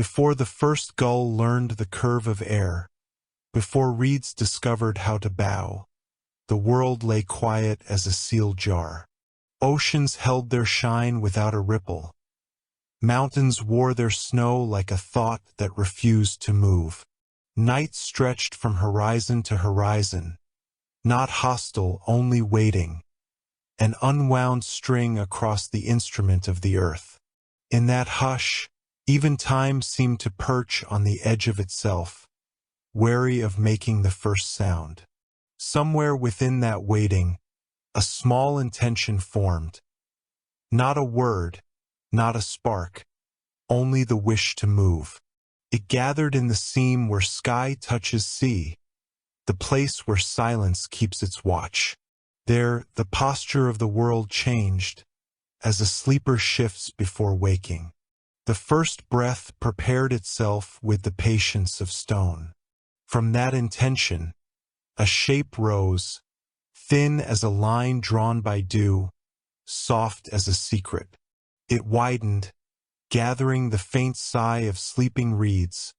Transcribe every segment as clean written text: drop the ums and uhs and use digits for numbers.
Before the first gull learned the curve of air, before reeds discovered how to bow, the world lay quiet as a sealed jar. Oceans held their shine without a ripple. Mountains wore their snow like a thought that refused to move. Night stretched from horizon to horizon, not hostile, only waiting, an unwound string across the instrument of the earth. In that hush, even time seemed to perch on the edge of itself, wary of making the first sound. Somewhere within that waiting, a small intention formed. Not a word, not a spark, only the wish to move. It gathered in the seam where sky touches sea, the place where silence keeps its watch. There, the posture of the world changed, as a sleeper shifts before waking. The first breath prepared itself with the patience of stone. From that intention, a shape rose, thin as a line drawn by dew, soft as a secret. It widened, gathering the faint sigh of sleeping reeds,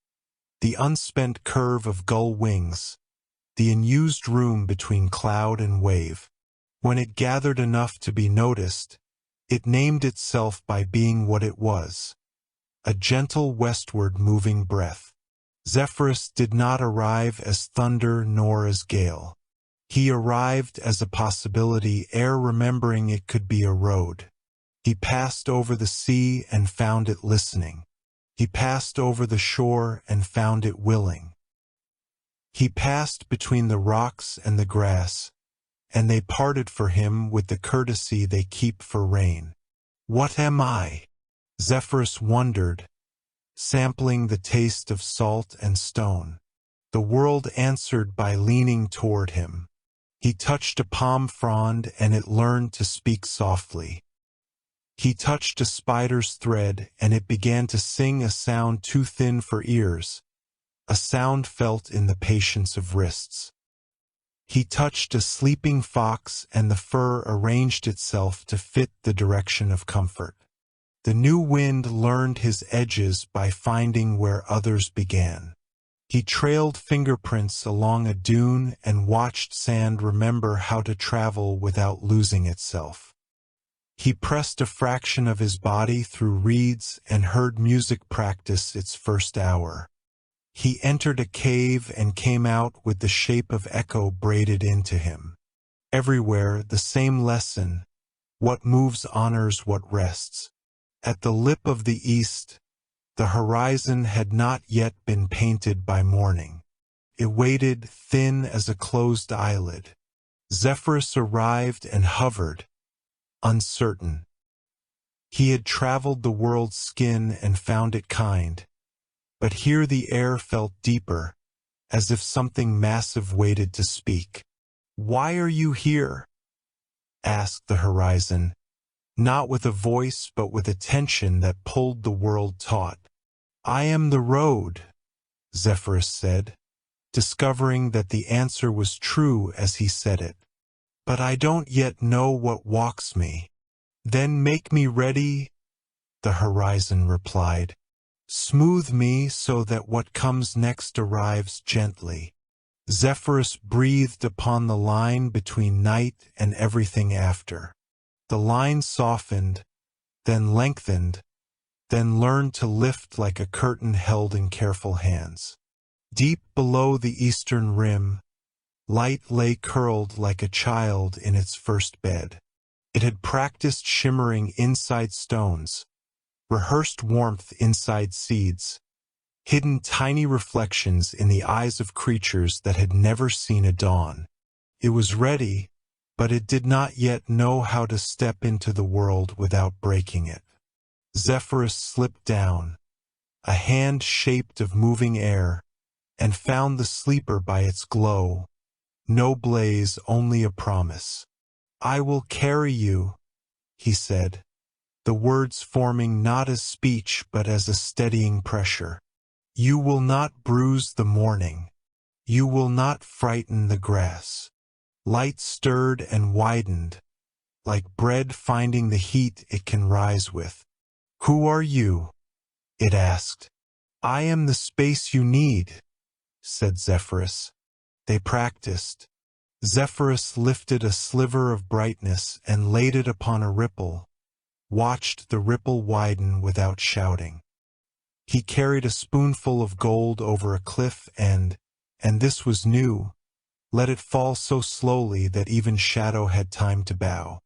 the unspent curve of gull wings, the unused room between cloud and wave. When it gathered enough to be noticed, it named itself by being what it was, a gentle westward moving breath. Zephyrus did not arrive as thunder nor as gale. He arrived as a possibility ere remembering it could be a road. He passed over the sea and found it listening. He passed over the shore and found it willing. He passed between the rocks and the grass, and they parted for him with the courtesy they keep for rain. What am I? Zephyrus wondered, sampling the taste of salt and stone. The world answered by leaning toward him. He touched a palm frond and it learned to speak softly. He touched a spider's thread and it began to sing a sound too thin for ears, a sound felt in the patience of wrists. He touched a sleeping fox and the fur arranged itself to fit the direction of comfort. The new wind learned his edges by finding where others began. He trailed fingerprints along a dune and watched sand remember how to travel without losing itself. He pressed a fraction of his body through reeds and heard music practice its first hour. He entered a cave and came out with the shape of echo braided into him. Everywhere the same lesson, what moves honors what rests. At the lip of the east, the horizon had not yet been painted by morning. It waited thin as a closed eyelid. Zephyrus arrived and hovered, uncertain. He had traveled the world's skin and found it kind, but here the air felt deeper, as if something massive waited to speak. "Why are you here?" asked the horizon, not with a voice but with a tension that pulled the world taut. "I am the road," Zephyrus said, discovering that the answer was true as he said it. "But I don't yet know what walks me." "Then make me ready," the horizon replied. "Smooth me so that what comes next arrives gently." Zephyrus breathed upon the line between night and everything after. The line softened, then lengthened, then learned to lift like a curtain held in careful hands. Deep below the eastern rim, light lay curled like a child in its first bed. It had practiced shimmering inside stones, rehearsed warmth inside seeds, hidden tiny reflections in the eyes of creatures that had never seen a dawn. It was ready, but it did not yet know how to step into the world without breaking it. Zephyrus slipped down, a hand shaped of moving air, and found the sleeper by its glow. No blaze, only a promise. "I will carry you," he said, the words forming not as speech but as a steadying pressure. "You will not bruise the morning. You will not frighten the grass." Light stirred and widened, like bread finding the heat it can rise with. "Who are you?" it asked. I am the space you need, said Zephyrus. They practiced. Zephyrus lifted a sliver of brightness and laid it upon a ripple, watched the ripple widen without shouting. He carried a spoonful of gold over a cliff and this was new, let it fall so slowly that even Shadow had time to bow.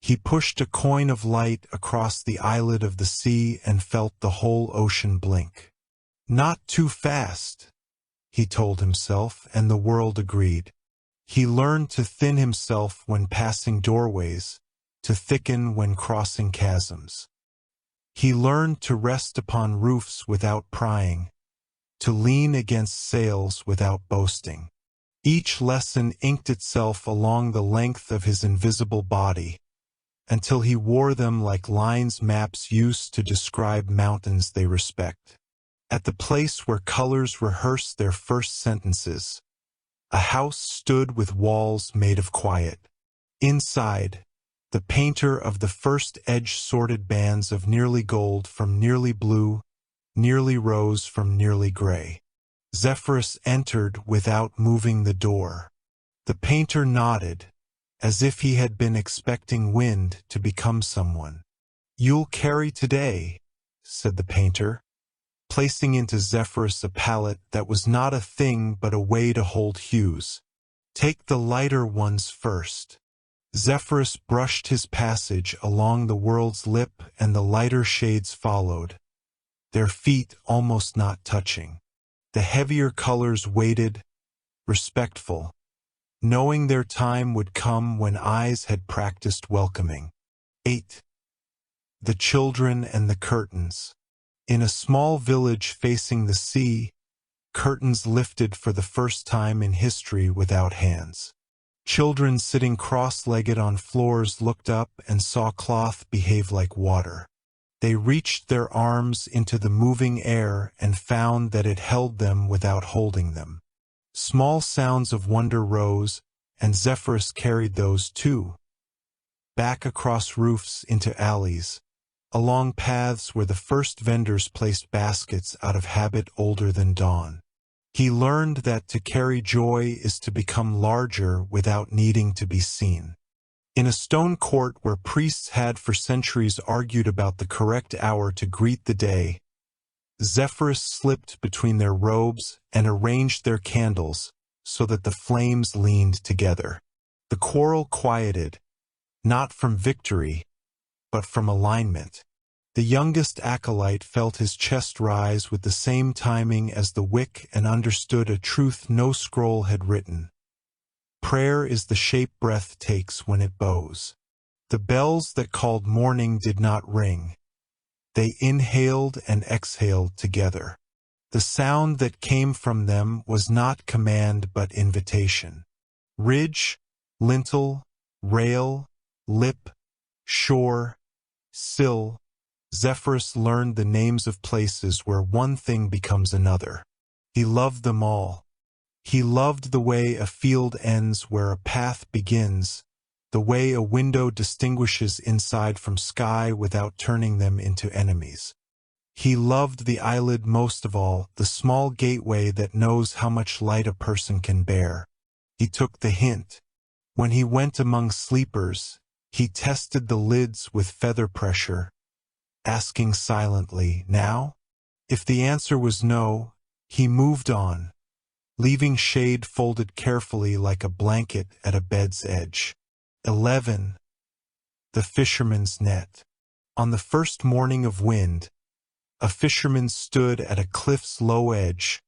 He pushed a coin of light across the eyelid of the sea and felt the whole ocean blink. Not too fast, he told himself, and the world agreed. He learned to thin himself when passing doorways, to thicken when crossing chasms. He learned to rest upon roofs without prying, to lean against sails without boasting. Each lesson inked itself along the length of his invisible body, until he wore them like lines maps used to describe mountains they respect. At the place where colors rehearse their first sentences, a house stood with walls made of quiet. Inside, the painter of the first edge-sorted bands of nearly gold from nearly blue, nearly rose from nearly gray. Zephyrus entered without moving the door. The painter nodded, as if he had been expecting wind to become someone. "You'll carry today," said the painter, placing into Zephyrus a palette that was not a thing but a way to hold hues. "Take the lighter ones first." Zephyrus brushed his passage along the world's lip and the lighter shades followed, their feet almost not touching. The heavier colors waited, respectful, knowing their time would come when eyes had practiced welcoming. 8. The children and the curtains. In a small village facing the sea, curtains lifted for the first time in history without hands. Children sitting cross-legged on floors looked up and saw cloth behave like water. They reached their arms into the moving air and found that it held them without holding them. Small sounds of wonder rose, and Zephyrus carried those too. Back across roofs into alleys, along paths where the first vendors placed baskets out of habit older than dawn. He learned that to carry joy is to become larger without needing to be seen. In a stone court where priests had for centuries argued about the correct hour to greet the day, Zephyrus slipped between their robes and arranged their candles so that the flames leaned together. The quarrel quieted, not from victory, but from alignment. The youngest acolyte felt his chest rise with the same timing as the wick and understood a truth no scroll had written. Prayer is the shape breath takes when it bows. The bells that called morning did not ring. They inhaled and exhaled together. The sound that came from them was not command but invitation. Ridge, lintel, rail, lip, shore, sill. Zephyrus learned the names of places where one thing becomes another. He loved them all. He loved the way a field ends where a path begins, the way a window distinguishes inside from sky without turning them into enemies. He loved the eyelid most of all, the small gateway that knows how much light a person can bear. He took the hint. When he went among sleepers, he tested the lids with feather pressure, asking silently, "Now?" If the answer was no, he moved on, leaving shade folded carefully like a blanket at a bed's edge. 11. The fisherman's net. On the first morning of wind, a fisherman stood at a cliff's low edge,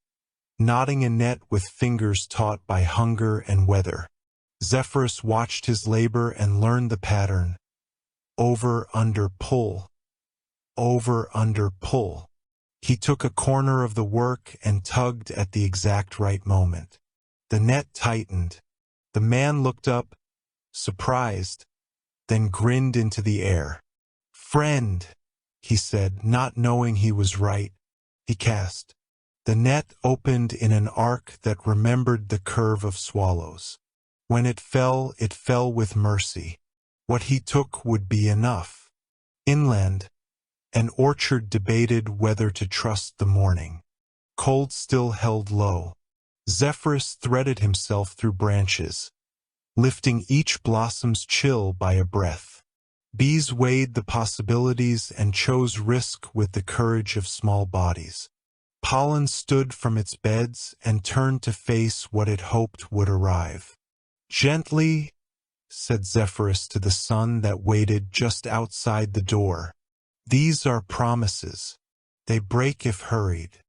knotting a net with fingers taught by hunger and weather. Zephyrus watched his labor and learned the pattern. Over, under, pull. Over, under, pull. He took a corner of the work and tugged at the exact right moment. The net tightened. The man looked up, surprised, then grinned into the air. "Friend," he said, not knowing he was right. He cast. The net opened in an arc that remembered the curve of swallows. When it fell with mercy. What he took would be enough. Inland, an orchard debated whether to trust the morning. cold still held low. Zephyrus threaded himself through branches, lifting each blossom's chill by a breath. Bees weighed the possibilities and chose risk with the courage of small bodies. Pollen stood from its beds and turned to face what it hoped would arrive. "Gently," said Zephyrus to the sun that waited just outside the door. "These are promises. They break if hurried."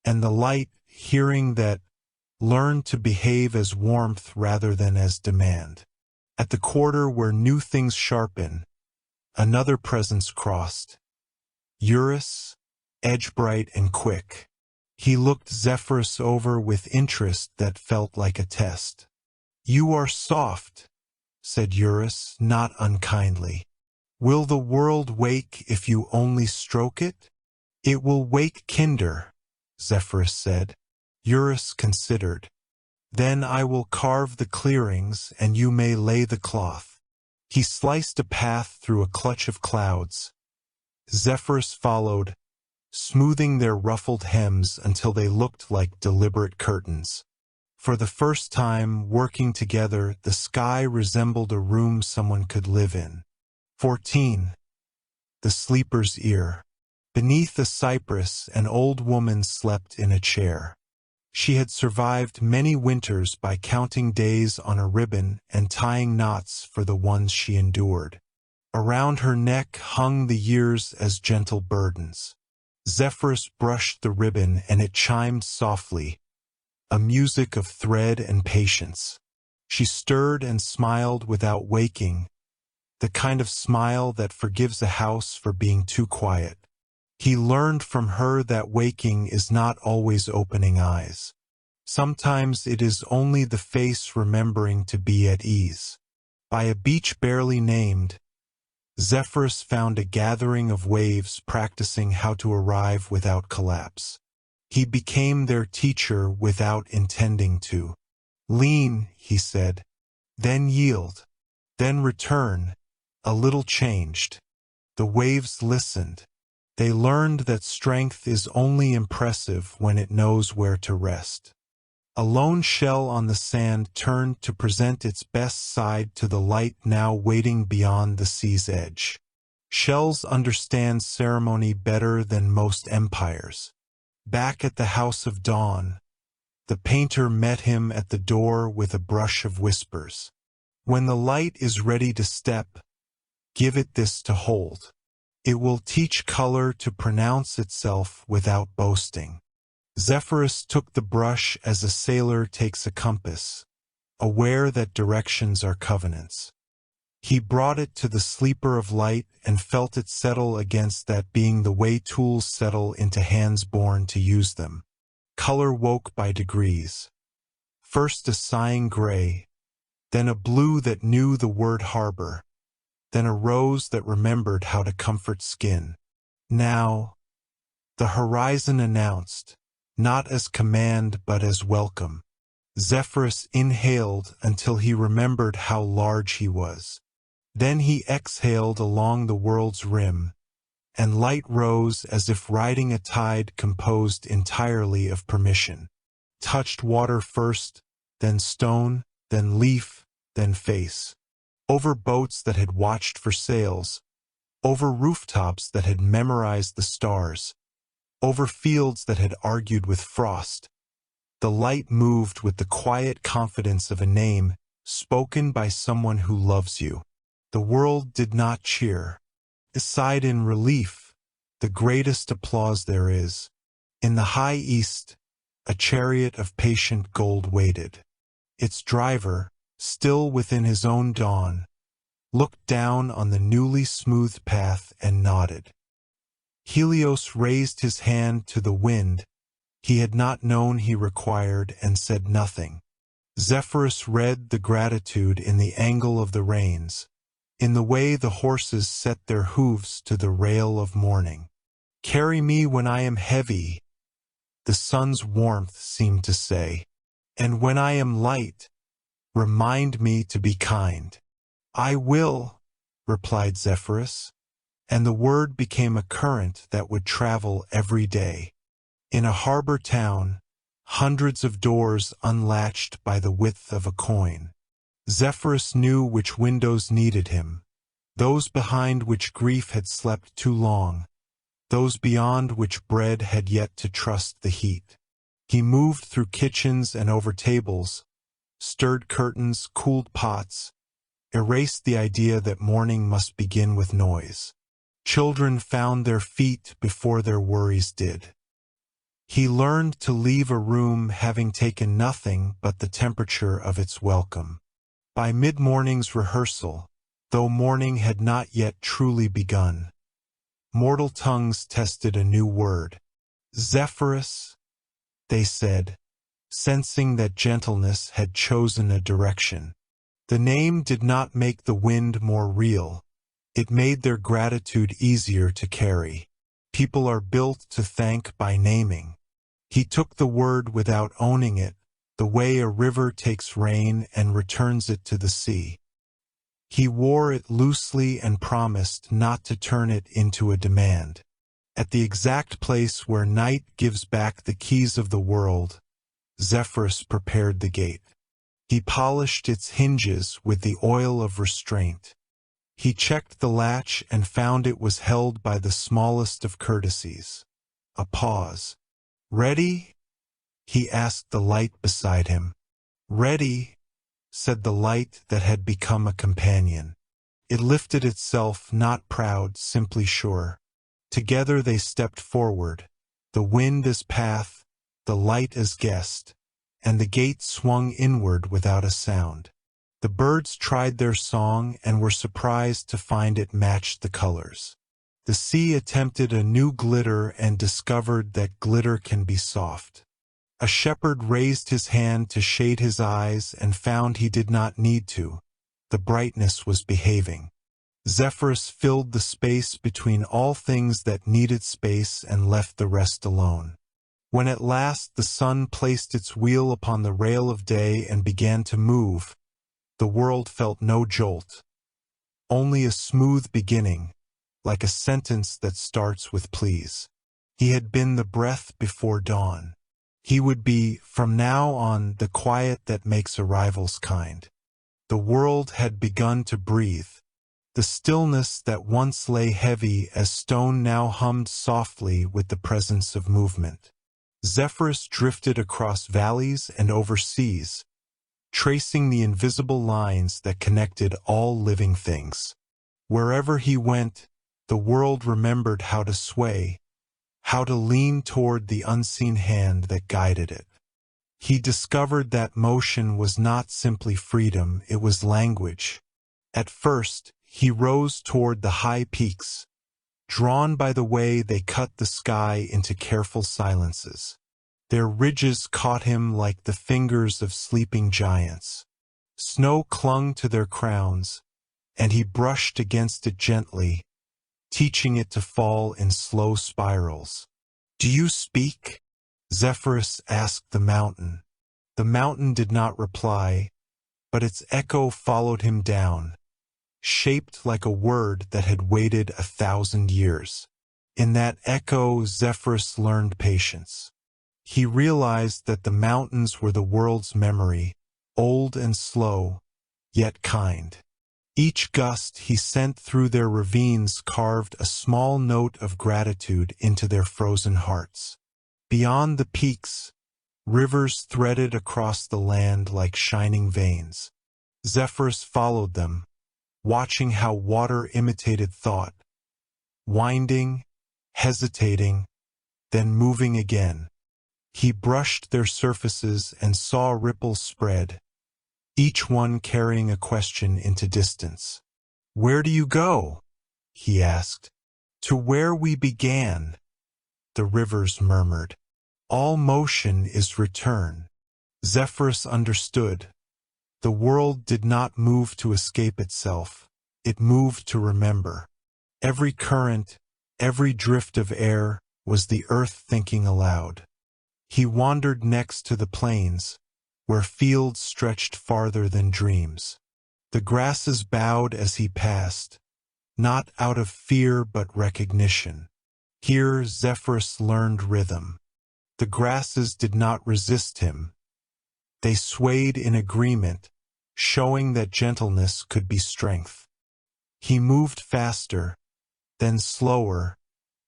And the light, hearing that, learned to behave as warmth rather than as demand. At the quarter where new things sharpen, another presence crossed. Eurus, edge-bright and quick. He looked Zephyrus over with interest that felt like a test. "You are soft," said Eurus, not unkindly. "Will the world wake if you only stroke it?" "It will wake kinder," Zephyrus said. Eurus considered. "Then I will carve the clearings and you may lay the cloth." He sliced a path through a clutch of clouds. Zephyrus followed, smoothing their ruffled hems until they looked like deliberate curtains. For the first time, working together, the sky resembled a room someone could live in. 14. The Sleeper's Ear. Beneath a cypress, an old woman slept in a chair. She had survived many winters by counting days on a ribbon and tying knots for the ones she endured. Around her neck hung the years as gentle burdens. Zephyrus brushed the ribbon and it chimed softly, a music of thread and patience. She stirred and smiled without waking, the kind of smile that forgives a house for being too quiet. He learned from her that waking is not always opening eyes. Sometimes it is only the face remembering to be at ease. By a beach barely named, Zephyrus found a gathering of waves practicing how to arrive without collapse. He became their teacher without intending to. "Lean," he said, "then yield, then return, a little changed." The waves listened. They learned that strength is only impressive when it knows where to rest. A lone shell on the sand turned to present its best side to the light now waiting beyond the sea's edge. Shells understand ceremony better than most empires. Back at the House of Dawn, the painter met him at the door with a brush of whispers. "When the light is ready to step, give it this to hold. It will teach color to pronounce itself without boasting." Zephyrus took the brush as a sailor takes a compass, aware that directions are covenants. He brought it to the sleeper of light and felt it settle against that being the way tools settle into hands born to use them. Color woke by degrees. First a sighing gray, then a blue that knew the word harbor, then a rose that remembered how to comfort skin. Now, the horizon announced, not as command but as welcome. Zephyrus inhaled until he remembered how large he was. Then he exhaled along the world's rim, and light rose as if riding a tide composed entirely of permission. Touched water first, then stone, then leaf, then face. Over boats that had watched for sails, over rooftops that had memorized the stars, over fields that had argued with frost. The light moved with the quiet confidence of a name spoken by someone who loves you. The world did not cheer. It sighed in relief, the greatest applause there is. In the high east, a chariot of patient gold waited. Its driver, still within his own dawn, looked down on the newly smoothed path and nodded. Helios raised his hand to the wind he had not known he required and said nothing. Zephyrus read the gratitude in the angle of the reins, in the way the horses set their hooves to the rail of morning. "Carry me when I am heavy," the sun's warmth seemed to say, "and when I am light, remind me to be kind." "I will," replied Zephyrus, and the word became a current that would travel every day. In a harbor town, hundreds of doors unlatched by the width of a coin. Zephyrus knew which windows needed him, those behind which grief had slept too long, those beyond which bread had yet to trust the heat. He moved through kitchens and over tables, stirred curtains, cooled pots, erased the idea that morning must begin with noise. Children found their feet before their worries did. He learned to leave a room having taken nothing but the temperature of its welcome. By mid-morning's rehearsal, though morning had not yet truly begun, mortal tongues tested a new word. Zephyrus, they said, sensing that gentleness had chosen a direction. The name did not make the wind more real. It made their gratitude easier to carry. People are built to thank by naming. He took the word without owning it, the way a river takes rain and returns it to the sea. He wore it loosely and promised not to turn it into a demand. At the exact place where night gives back the keys of the world, Zephyrus prepared the gate. He polished its hinges with the oil of restraint. He checked the latch and found it was held by the smallest of courtesies. A pause. "Ready?" he asked the light beside him. "Ready," said the light that had become a companion. It lifted itself, not proud, simply sure. Together they stepped forward, the wind as path, the light as guest, and the gate swung inward without a sound. The birds tried their song and were surprised to find it matched the colors. The sea attempted a new glitter and discovered that glitter can be soft. A shepherd raised his hand to shade his eyes and found he did not need to. The brightness was behaving. Zephyrus filled the space between all things that needed space and left the rest alone. When at last the sun placed its wheel upon the rail of day and began to move, the world felt no jolt, only a smooth beginning, like a sentence that starts with please. He had been the breath before dawn. He would be, from now on, the quiet that makes arrivals kind. The world had begun to breathe. The stillness that once lay heavy as stone now hummed softly with the presence of movement. Zephyrus drifted across valleys and over seas, tracing the invisible lines that connected all living things. Wherever he went, the world remembered how to sway, how to lean toward the unseen hand that guided it. He discovered that motion was not simply freedom, it was language. At first, he rose toward the high peaks, drawn by the way they cut the sky into careful silences. Their ridges caught him like the fingers of sleeping giants. Snow clung to their crowns, and he brushed against it gently, teaching it to fall in slow spirals. "Do you speak?" Zephyrus asked the mountain. The mountain did not reply, but its echo followed him down, shaped like a word that had waited 1,000 years. In that echo, Zephyrus learned patience. He realized that the mountains were the world's memory, old and slow, yet kind. Each gust he sent through their ravines carved a small note of gratitude into their frozen hearts. Beyond the peaks, rivers threaded across the land like shining veins. Zephyrus followed them, watching how water imitated thought, winding, hesitating, then moving again. He brushed their surfaces and saw ripples spread, each one carrying a question into distance. "Where do you go?" he asked. "To where we began," the rivers murmured. "All motion is return." Zephyrus understood. The world did not move to escape itself. It moved to remember. Every current, every drift of air was the earth thinking aloud. He wandered next to the plains, where fields stretched farther than dreams. The grasses bowed as he passed, not out of fear but recognition. Here Zephyrus learned rhythm. The grasses did not resist him. They swayed in agreement, showing that gentleness could be strength. He moved faster, then slower,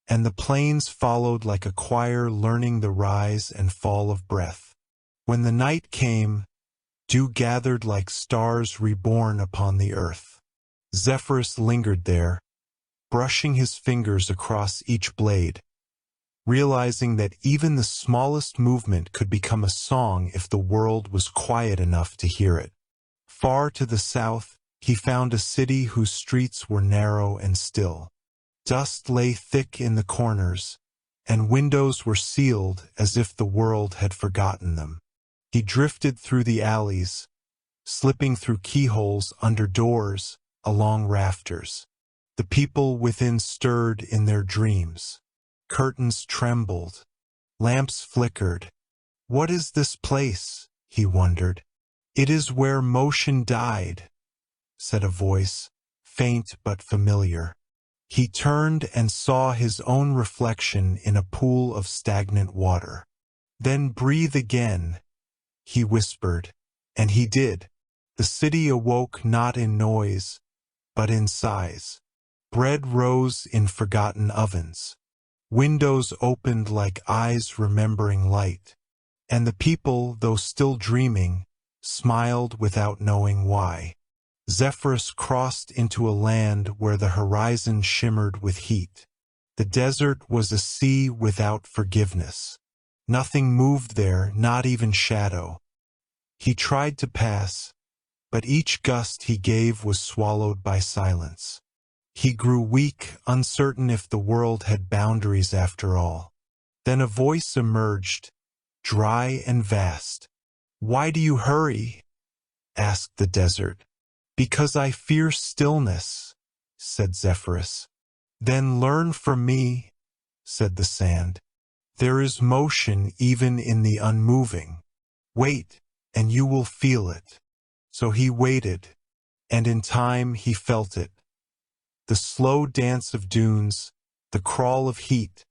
and the plains followed like a choir learning the rise and fall of breath. When the night came, dew gathered like stars reborn upon the earth. Zephyrus lingered there, brushing his fingers across each blade, realizing that even the smallest movement could become a song if the world was quiet enough to hear it. Far to the south, he found a city whose streets were narrow and still. Dust lay thick in the corners, and windows were sealed as if the world had forgotten them. He drifted through the alleys, slipping through keyholes under doors, along rafters. The people within stirred in their dreams. Curtains trembled. Lamps flickered. "What is this place?" he wondered. "It is where motion died," said a voice, faint but familiar. He turned and saw his own reflection in a pool of stagnant water. "Then breathe again," he whispered, and he did. The city awoke not in noise, but in sighs. Bread rose in forgotten ovens. Windows opened like eyes remembering light. And the people, though still dreaming, smiled without knowing why. Zephyrus crossed into a land where the horizon shimmered with heat. The desert was a sea without forgiveness. Nothing moved there, not even shadow. He tried to pass, but each gust he gave was swallowed by silence. He grew weak, uncertain if the world had boundaries after all. Then a voice emerged, dry and vast. "Why do you hurry?" asked the desert. "Because I fear stillness," said Zephyrus. "Then learn from me," said the sand. "There is motion even in the unmoving. Wait, and you will feel it." So he waited, and in time he felt it. The slow dance of dunes, the crawl of heat,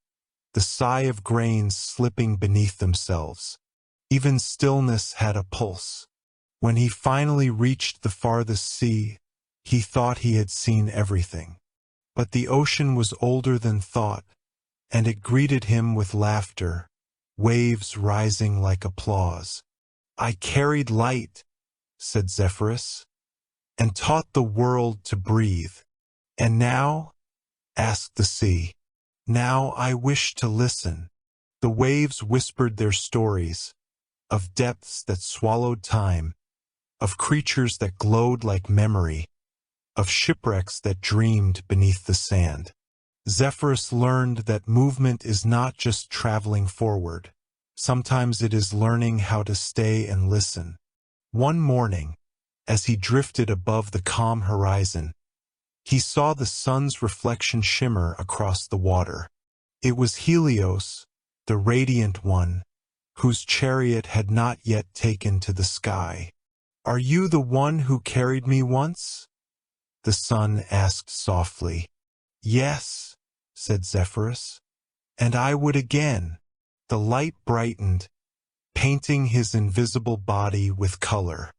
the sigh of grains slipping beneath themselves. Even stillness had a pulse. When he finally reached the farthest sea, he thought he had seen everything. But the ocean was older than thought, and it greeted him with laughter, waves rising like applause. "I carried light," said Zephyrus, "and taught the world to breathe. And now?" asked the sea. "Now I wish to listen." The waves whispered their stories, of depths that swallowed time, of creatures that glowed like memory, of shipwrecks that dreamed beneath the sand. Zephyrus learned that movement is not just traveling forward. Sometimes it is learning how to stay and listen. One morning, as he drifted above the calm horizon, he saw the sun's reflection shimmer across the water. It was Helios, the radiant one, whose chariot had not yet taken to the sky. "Are you the one who carried me once?" the sun asked softly. "Yes," said Zephyrus, "and I would again." The light brightened, painting his invisible body with color.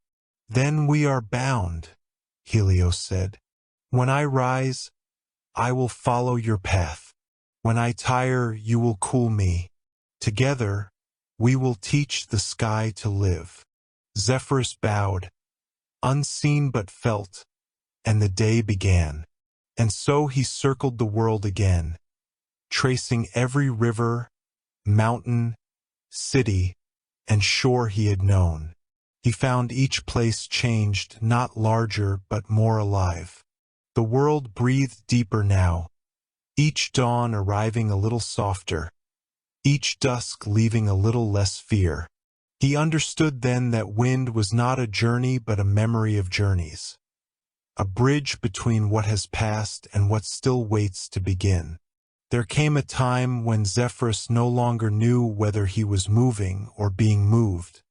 "Then we are bound," Helios said. "When I rise, I will follow your path. When I tire, you will cool me. Together, we will teach the sky to live." Zephyrus bowed, unseen but felt, and the day began. And so he circled the world again, tracing every river, mountain, city, and shore he had known. He found each place changed, not larger but more alive. The world breathed deeper now, each dawn arriving a little softer, each dusk leaving a little less fear. He understood then that wind was not a journey but a memory of journeys, a bridge between what has passed and what still waits to begin. There came a time when Zephyrus no longer knew whether he was moving or being moved.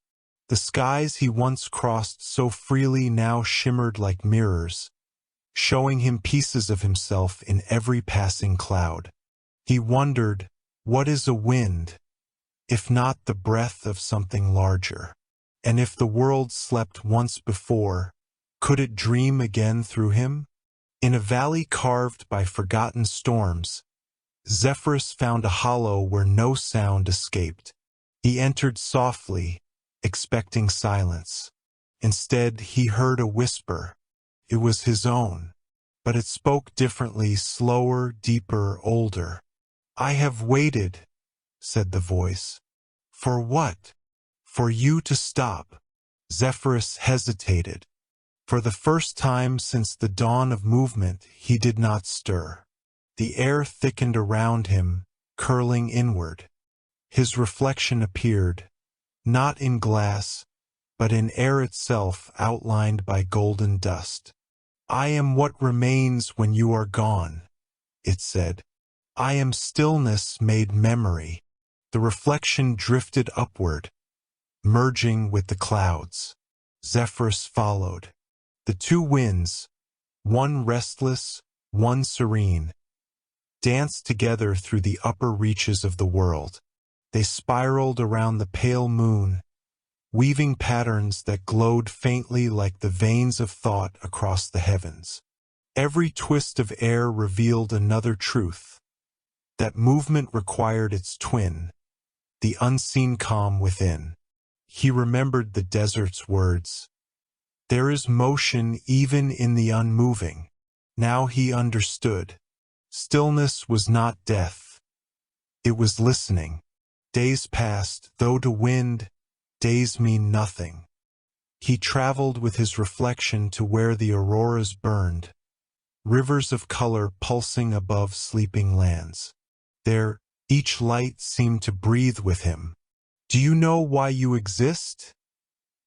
The skies he once crossed so freely now shimmered like mirrors, showing him pieces of himself in every passing cloud. He wondered, what is a wind? if not the breath of something larger. And if the world slept once before, could it dream again through him? In a valley carved by forgotten storms, Zephyrus found a hollow where no sound escaped. He entered softly, expecting silence. Instead, he heard a whisper. It was his own, but it spoke differently, slower, deeper, older. "I have waited," said the voice. "For what?" "For you to stop." Zephyrus hesitated. For the first time since the dawn of movement, he did not stir. The air thickened around him, curling inward. His reflection appeared, not in glass, but in air itself outlined by golden dust. "I am what remains when you are gone," it said. "I am stillness made memory." The reflection drifted upward, merging with the clouds. Zephyrus followed. The two winds, one restless, one serene, danced together through the upper reaches of the world. They spiraled around the pale moon, weaving patterns that glowed faintly like the veins of thought across the heavens. Every twist of air revealed another truth, that movement required its twin, the unseen calm within. He remembered the desert's words. There is motion even in the unmoving. Now he understood. Stillness was not death. It was listening. Days passed, though to wind, days mean nothing. He traveled with his reflection to where the auroras burned, rivers of color pulsing above sleeping lands. There, each light seemed to breathe with him. "Do you know why you exist?"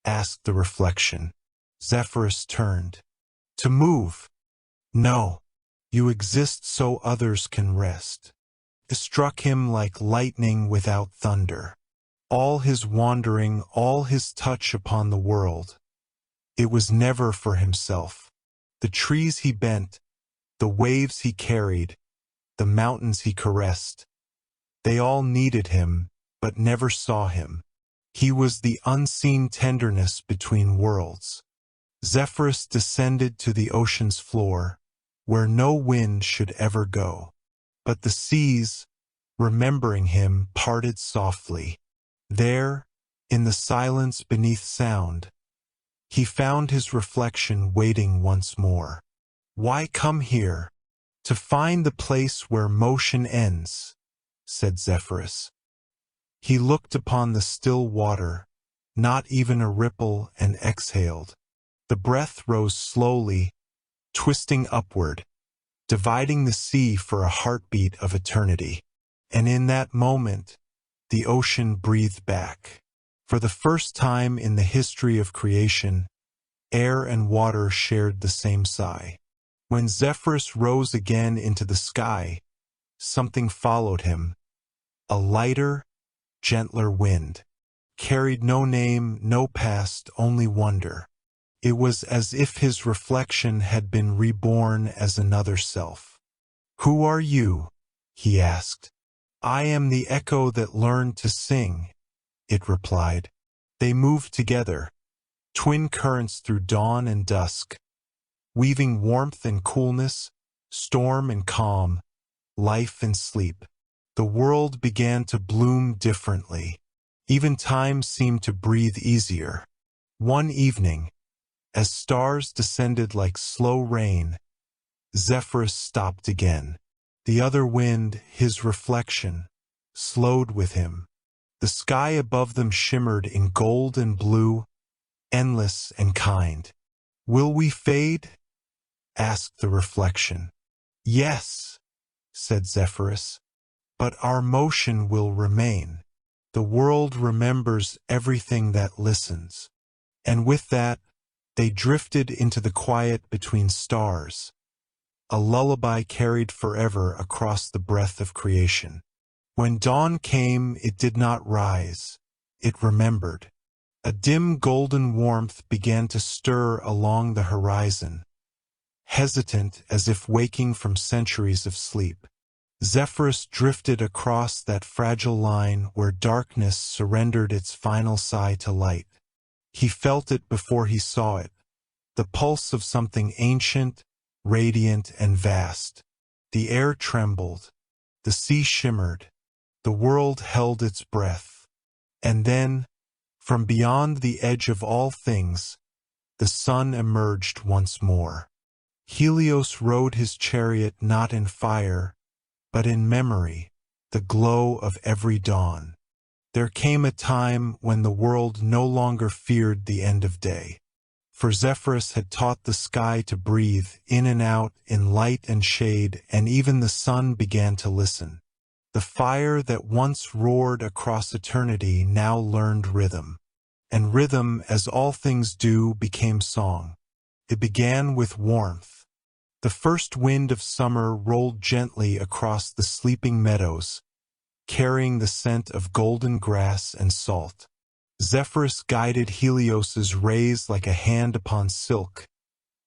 asked the reflection. Zephyrus turned. "To move." "No. You exist so others can rest." It struck him like lightning without thunder. All his wandering, all his touch upon the world, it was never for himself. The trees he bent, the waves he carried, the mountains he caressed, they all needed him, but never saw him. He was the unseen tenderness between worlds. Zephyrus descended to the ocean's floor, where no wind should ever go. But the seas, remembering him, parted softly. There, in the silence beneath sound, he found his reflection waiting once more. "Why come here?" "To find the place where motion ends," said Zephyrus. He looked upon the still water, not even a ripple, and exhaled. The breath rose slowly, twisting upward, dividing the sea for a heartbeat of eternity. And in that moment, the ocean breathed back. For the first time in the history of creation, air and water shared the same sigh. When Zephyrus rose again into the sky, something followed him. A lighter, gentler wind. Carried no name, no past, only wonder. It was as if his reflection had been reborn as another self. "Who are you?" he asked. "I am the echo that learned to sing," it replied. They moved together, twin currents through dawn and dusk, weaving warmth and coolness, storm and calm, life and sleep. The world began to bloom differently. Even time seemed to breathe easier. One evening, as stars descended like slow rain, Zephyrus stopped again. The other wind, his reflection, slowed with him. The sky above them shimmered in gold and blue, endless and kind. "Will we fade?" asked the reflection. "Yes," said Zephyrus, "but our motion will remain. The world remembers everything that listens." And with that, they drifted into the quiet between stars, a lullaby carried forever across the breath of creation. When dawn came, it did not rise. It remembered. A dim golden warmth began to stir along the horizon, hesitant as if waking from centuries of sleep. Zephyrus drifted across that fragile line where darkness surrendered its final sigh to light. He felt it before he saw it, the pulse of something ancient, radiant, and vast. The air trembled, the sea shimmered, the world held its breath. And then, from beyond the edge of all things, the sun emerged once more. Helios rode his chariot not in fire, but in memory, the glow of every dawn. There came a time when the world no longer feared the end of day. For Zephyrus had taught the sky to breathe in and out in light and shade, and even the sun began to listen. The fire that once roared across eternity now learned rhythm. And rhythm, as all things do, became song. It began with warmth. The first wind of summer rolled gently across the sleeping meadows, carrying the scent of golden grass and salt. Zephyrus guided Helios's rays like a hand upon silk,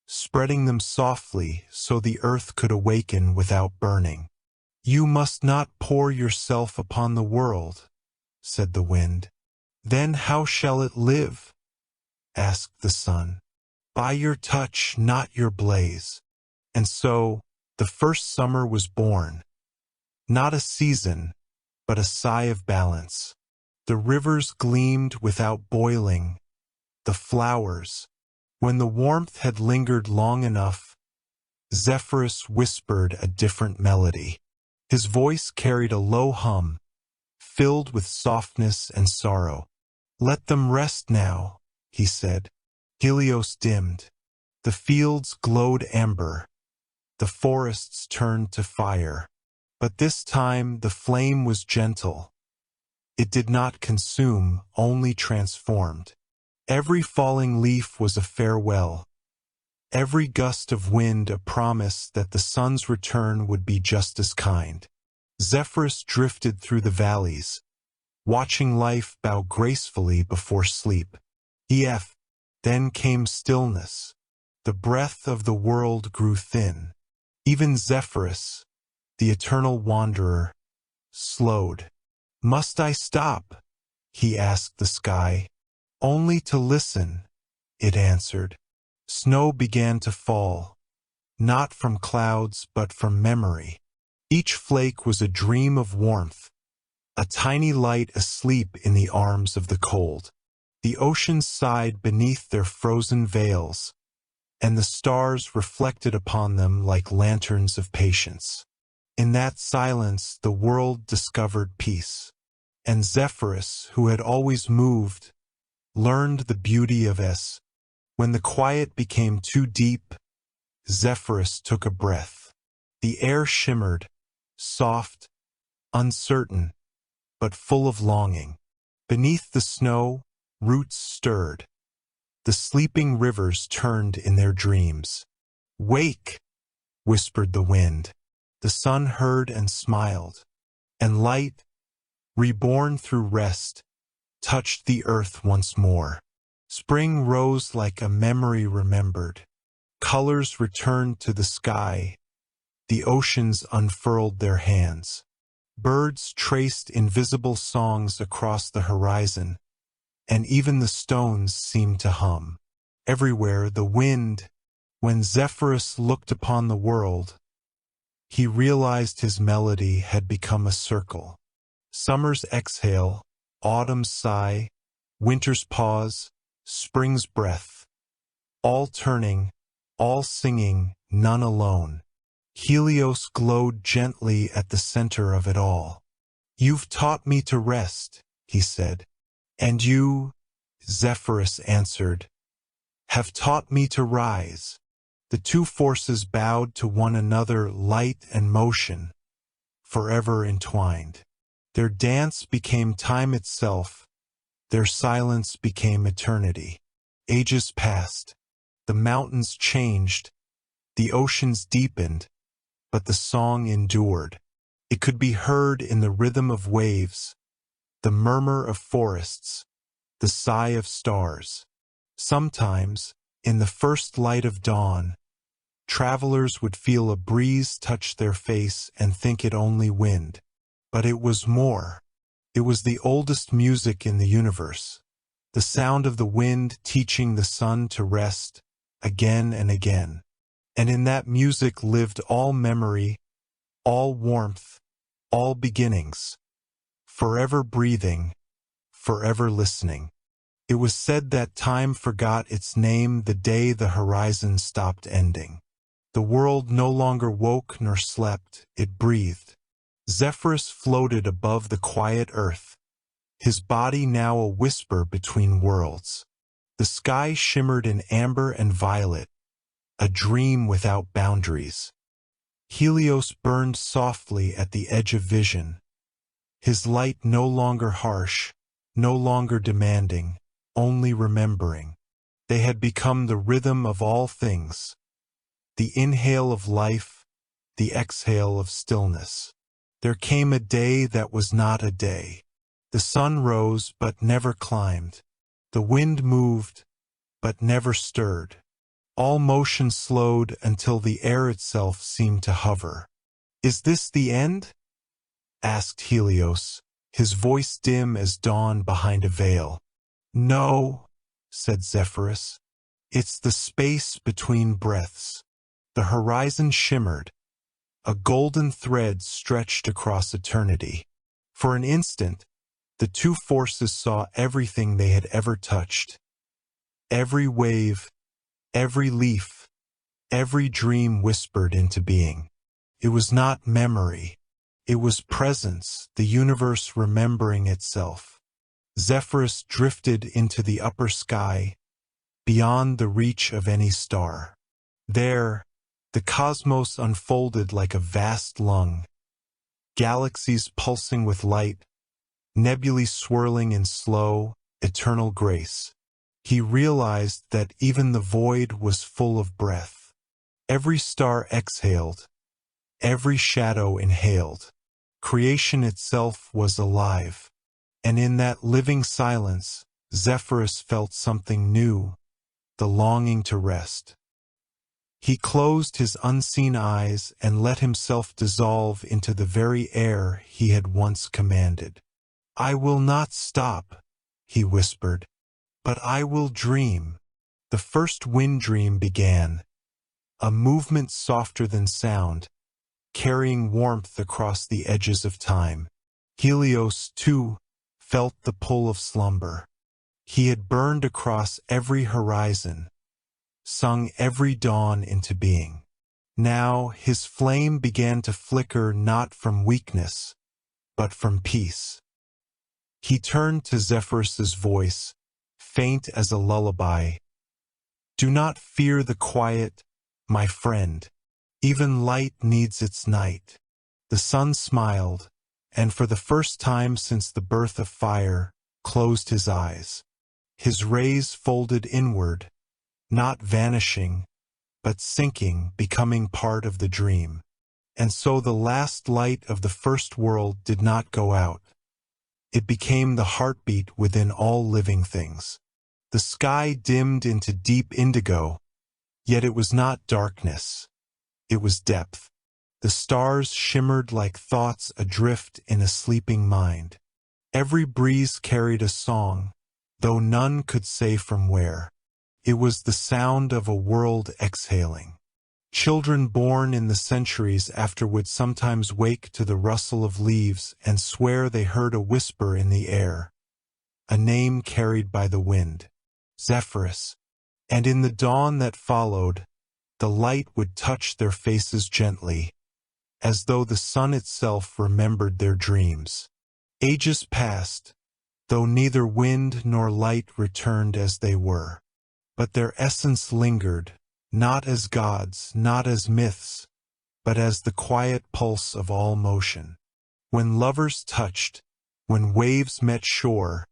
spreading them softly so the earth could awaken without burning. "You must not pour yourself upon the world," said the wind. "Then how shall it live?" asked the sun. "By your touch, not your blaze." And so, the first summer was born. Not a season, but a sigh of balance. The rivers gleamed without boiling. The flowers. When the warmth had lingered long enough, Zephyrus whispered a different melody. His voice carried a low hum, filled with softness and sorrow. "Let them rest now," he said. Helios dimmed. The fields glowed amber. The forests turned to fire. But this time the flame was gentle. It did not consume, only transformed. Every falling leaf was a farewell. Every gust of wind a promise that the sun's return would be just as kind. Zephyrus drifted through the valleys, watching life bow gracefully before sleep. Then came stillness. The breath of the world grew thin. Even Zephyrus, the eternal wanderer, slowed. "Must I stop?" he asked the sky. "Only to listen," it answered. Snow began to fall, not from clouds but from memory. Each flake was a dream of warmth, a tiny light asleep in the arms of the cold. The oceans sighed beneath their frozen veils, and the stars reflected upon them like lanterns of patience. In that silence the world discovered peace, and Zephyrus, who had always moved, learned the beauty of es. When the quiet became too deep, Zephyrus took a breath. The air shimmered, soft, uncertain, but full of longing. Beneath the snow, roots stirred. The sleeping rivers turned in their dreams. "Wake," whispered the wind. The sun heard and smiled, and light, reborn through rest, touched the earth once more. Spring rose like a memory remembered. Colors returned to the sky. The oceans unfurled their hands. Birds traced invisible songs across the horizon, and even the stones seemed to hum. Everywhere the wind, when Zephyrus looked upon the world, he realized his melody had become a circle. Summer's exhale, autumn's sigh, winter's pause, spring's breath. All turning, all singing, none alone. Helios glowed gently at the center of it all. "You've taught me to rest," he said. "And you," Zephyrus answered, "have taught me to rise." The two forces bowed to one another, light and motion, forever entwined. Their dance became time itself. Their silence became eternity. Ages passed. The mountains changed. The oceans deepened, but the song endured. It could be heard in the rhythm of waves, the murmur of forests, the sigh of stars. Sometimes, in the first light of dawn, Travelers would feel a breeze touch their face and think it only wind. But it was more. It was the oldest music in the universe. The sound of the wind teaching the sun to rest, again and again. And in that music lived all memory, all warmth, all beginnings. Forever breathing, forever listening. It was said that time forgot its name the day the horizon stopped ending. The world no longer woke nor slept, it breathed. Zephyrus floated above the quiet earth, his body now a whisper between worlds. The sky shimmered in amber and violet, a dream without boundaries. Helios burned softly at the edge of vision, his light no longer harsh, no longer demanding, only remembering. They had become the rhythm of all things, the inhale of life, the exhale of stillness. There came a day that was not a day. The sun rose but never climbed. The wind moved but never stirred. All motion slowed until the air itself seemed to hover. "Is this the end?" asked Helios, his voice dim as dawn behind a veil. "No," said Zephyrus. "It's the space between breaths." The horizon shimmered. A golden thread stretched across eternity. For an instant, the two forces saw everything they had ever touched. Every wave, every leaf, every dream whispered into being. It was not memory. It was presence, the universe remembering itself. Zephyrus drifted into the upper sky, beyond the reach of any star. There, the cosmos unfolded like a vast lung, galaxies pulsing with light, nebulae swirling in slow, eternal grace. He realized that even the void was full of breath. Every star exhaled, every shadow inhaled. Creation itself was alive. And in that living silence, Zephyrus felt something new, the longing to rest. He closed his unseen eyes and let himself dissolve into the very air he had once commanded. "I will not stop," he whispered, "but I will dream." The first wind dream began, a movement softer than sound, carrying warmth across the edges of time. Helios, too, felt the pull of slumber. He had burned across every horizon, sung every dawn into being. Now his flame began to flicker not from weakness, but from peace. He turned to Zephyrus's voice, faint as a lullaby. "Do not fear the quiet, my friend. Even light needs its night." The sun smiled, and for the first time since the birth of fire, closed his eyes. His rays folded inward, not vanishing, but sinking, becoming part of the dream. And so the last light of the first world did not go out. It became the heartbeat within all living things. The sky dimmed into deep indigo, yet it was not darkness. It was depth. The stars shimmered like thoughts adrift in a sleeping mind. Every breeze carried a song, though none could say from where. It was the sound of a world exhaling. Children born in the centuries after would sometimes wake to the rustle of leaves and swear they heard a whisper in the air, a name carried by the wind, Zephyrus. And in the dawn that followed, the light would touch their faces gently, as though the sun itself remembered their dreams. Ages passed, though neither wind nor light returned as they were. But their essence lingered, not as gods, not as myths, but as the quiet pulse of all motion. When lovers touched, when waves met shore,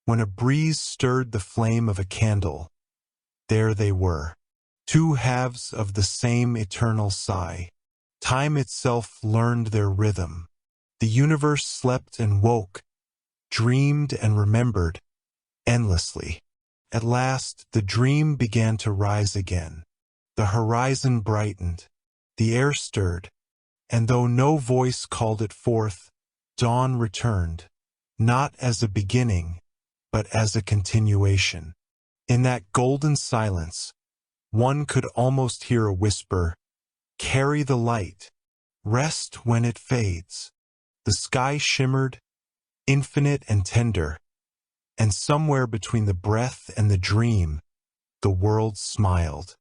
when a breeze stirred the flame of a candle, there they were, two halves of the same eternal sigh. Time itself learned their rhythm. The universe slept and woke, dreamed and remembered, endlessly. At last, the dream began to rise again. The horizon brightened, the air stirred, and though no voice called it forth, dawn returned, not as a beginning, but as a continuation. In that golden silence, one could almost hear a whisper, "Carry the light, rest when it fades." The sky shimmered, infinite and tender, and somewhere between the breath and the dream, the world smiled.